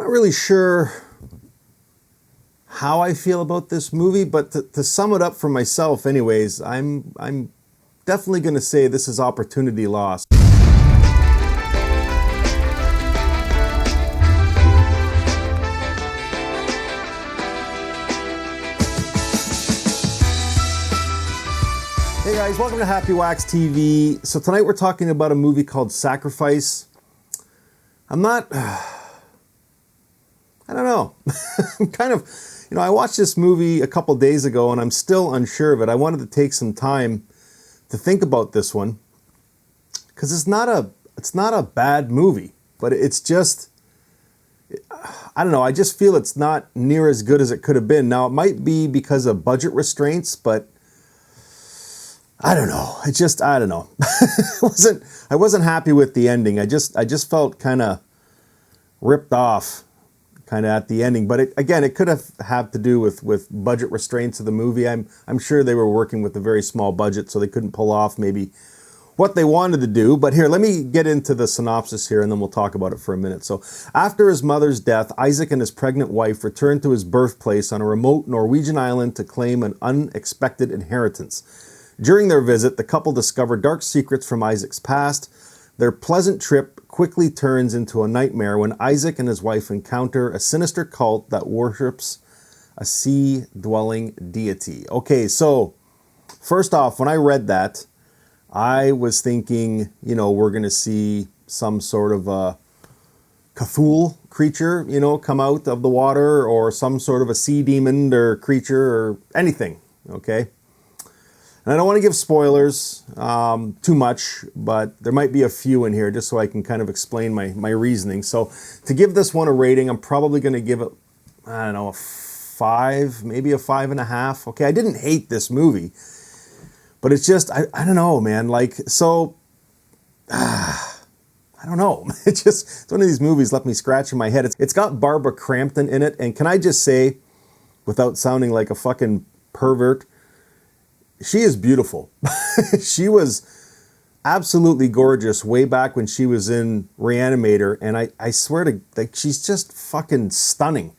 not really sure how I feel about this movie, but to sum it up for myself anyways, I'm definitely going to say this is opportunity lost. Hey guys, welcome to Happywax TV. So tonight we're talking about a movie called Sacrifice. I don't know. I'm kind of, I watched this movie a couple days ago and I'm still unsure of it. I wanted to take some time to think about this one because it's not a bad movie, but it's just, I don't know. I just feel it's not near as good as it could have been. Now it might be because of budget restraints, but I don't know. I don't know. I wasn't happy with the ending. I just felt kind of ripped off kind of at the ending. But it could have had to do with budget restraints of the movie. I'm sure they were working with a very small budget, so they couldn't pull off maybe what they wanted to do. But here, let me get into the synopsis here, and then we'll talk about it for a minute. So after his mother's death, Isaac and his pregnant wife returned to his birthplace on a remote Norwegian island to claim an unexpected inheritance. During their visit, the couple discovered dark secrets from Isaac's past. Their pleasant trip quickly turns into a nightmare when Isaac and his wife encounter a sinister cult that worships a sea-dwelling deity. Okay, so first off, when I read that, I was thinking, we're going to see some sort of a Cthulhu creature, come out of the water, or some sort of a sea demon or creature or anything, okay? And I don't want to give spoilers too much, but there might be a few in here just so I can kind of explain my reasoning. So to give this one a rating, I'm probably going to give it, I don't know, a 5, maybe a 5.5. Okay, I didn't hate this movie, but it's just, I don't know, man. Like, so, I don't know. It's one of these movies left me scratching my head. It's got Barbara Crampton in it, and can I just say, without sounding like a fucking pervert, she is beautiful. She was absolutely gorgeous way back when she was in Reanimator, and I swear to, like, she's just fucking stunning.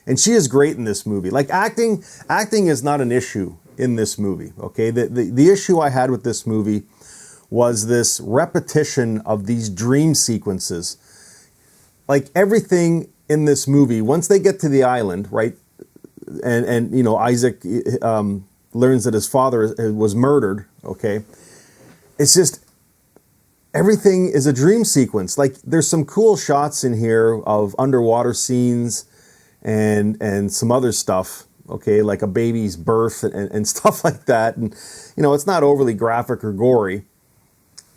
And she is great in this movie. Like, acting is not an issue in this movie, okay? The issue I had with this movie was this repetition of these dream sequences. Like, everything in this movie, once they get to the island, right, and Isaac learns that his father was murdered, okay? It's just, everything is a dream sequence. Like, there's some cool shots in here of underwater scenes and some other stuff, okay? Like a baby's birth and stuff like that. And, it's not overly graphic or gory,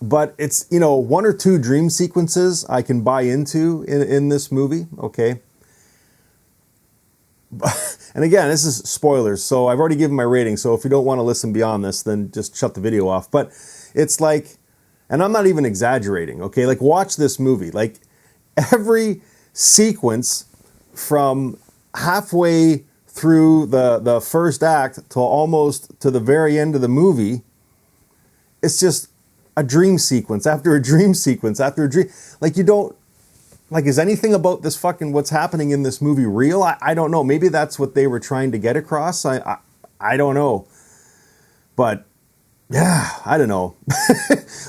but it's, 1 or 2 dream sequences I can buy into in this movie, okay? And again, this is spoilers, so I've already given my rating, so if you don't want to listen beyond this, then just shut the video off. But it's like, and I'm not even exaggerating, okay? Like, watch this movie. Like, every sequence from halfway through the first act to almost to the very end of the movie, it's just a dream sequence after a dream sequence after a dream. Like, you don't, like, is anything about this fucking, what's happening in this movie real? I don't know. Maybe that's what they were trying to get across. I don't know. But, yeah, I don't know.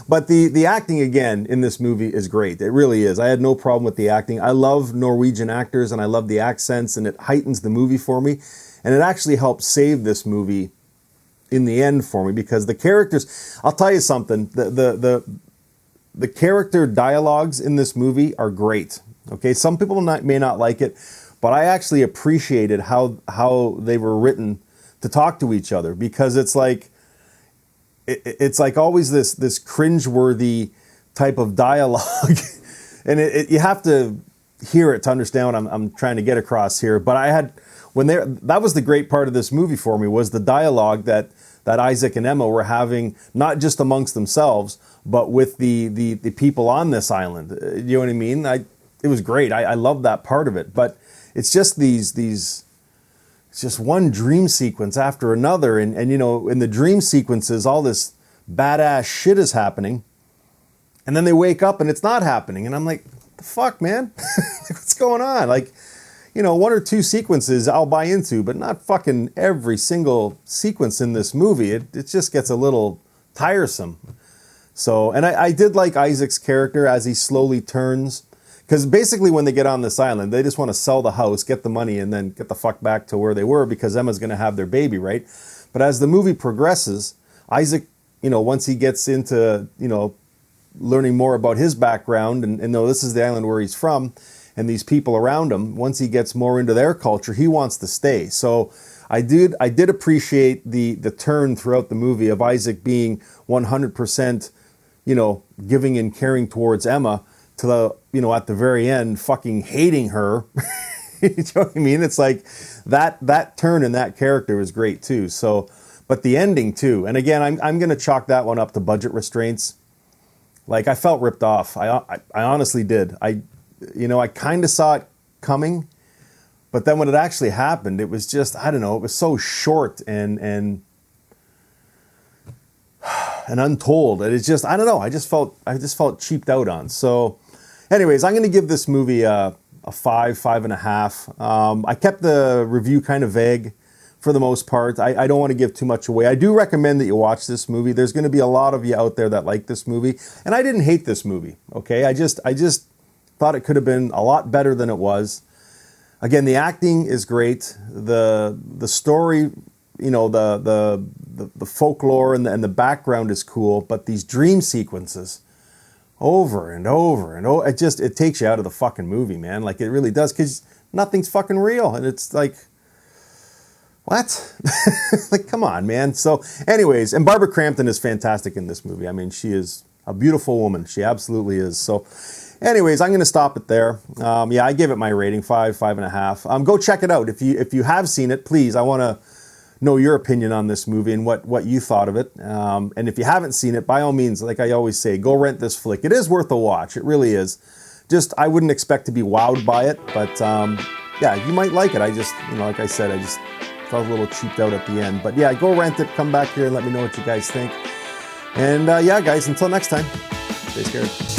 But the acting, again, in this movie is great. It really is. I had no problem with the acting. I love Norwegian actors, and I love the accents, and it heightens the movie for me. And it actually helps save this movie in the end for me, because the characters, I'll tell you something, the character dialogues in this movie are great. Okay, some people may not like it, but I actually appreciated how they were written to talk to each other, because it's like always this cringeworthy type of dialogue, and you have to hear it to understand what I'm trying to get across here. But that was the great part of this movie for me, was the dialogue that Isaac and Emma were having, not just amongst themselves, but with the people on this island. You know what I mean? It was great. I love that part of it. But it's just it's just one dream sequence after another. And in the dream sequences, all this badass shit is happening. And then they wake up and it's not happening. And I'm like, what the fuck, man? What's going on? Like, you know, 1 or 2 sequences I'll buy into, but not fucking every single sequence in this movie. It just gets a little tiresome. So, and I did like Isaac's character as he slowly turns. Because basically when they get on this island, they just want to sell the house, get the money, and then get the fuck back to where they were because Emma's going to have their baby, right? But as the movie progresses, Isaac, you know, once he gets into, you know, learning more about his background and know this is the island where he's from and these people around him, once he gets more into their culture, he wants to stay. So I did appreciate the turn throughout the movie of Isaac being 100%, you know, giving and caring towards Emma to the, you know, at the very end, fucking hating her. You know what I mean? It's like that turn in that character is great too. So, but the ending too, and again, I'm going to chalk that one up to budget restraints. Like I felt ripped off. I honestly did. You know, I kind of saw it coming, but then when it actually happened, it was just, I don't know, it was so short and untold. And it's just, I don't know. I just felt cheaped out on. So anyways, I'm going to give this movie a 5.5. I kept the review kind of vague for the most part. I don't want to give too much away. I do recommend that you watch this movie. There's going to be a lot of you out there that like this movie. And I didn't hate this movie, okay? I just thought it could have been a lot better than it was. Again, the acting is great. The story, you know, the folklore and the background is cool, but these dream sequences over and over and over, it takes you out of the fucking movie, man. Like it really does, because nothing's fucking real. And it's like, what? Like, come on, man. So anyways, and Barbara Crampton is fantastic in this movie. I mean, she is a beautiful woman. She absolutely is. So anyways, I'm going to stop it there. Yeah, I give it my rating, 5.5. Go check it out. If you have seen it, please, I want to know your opinion on this movie and what you thought of it. And if you haven't seen it, by all means, like I always say, go rent this flick. It is worth a watch. It really is. Just, I wouldn't expect to be wowed by it, but yeah, you might like it. I just, you know, like I said, I just felt a little cheaped out at the end. But yeah, go rent it. Come back here and let me know what you guys think. And yeah, guys, until next time, stay scared.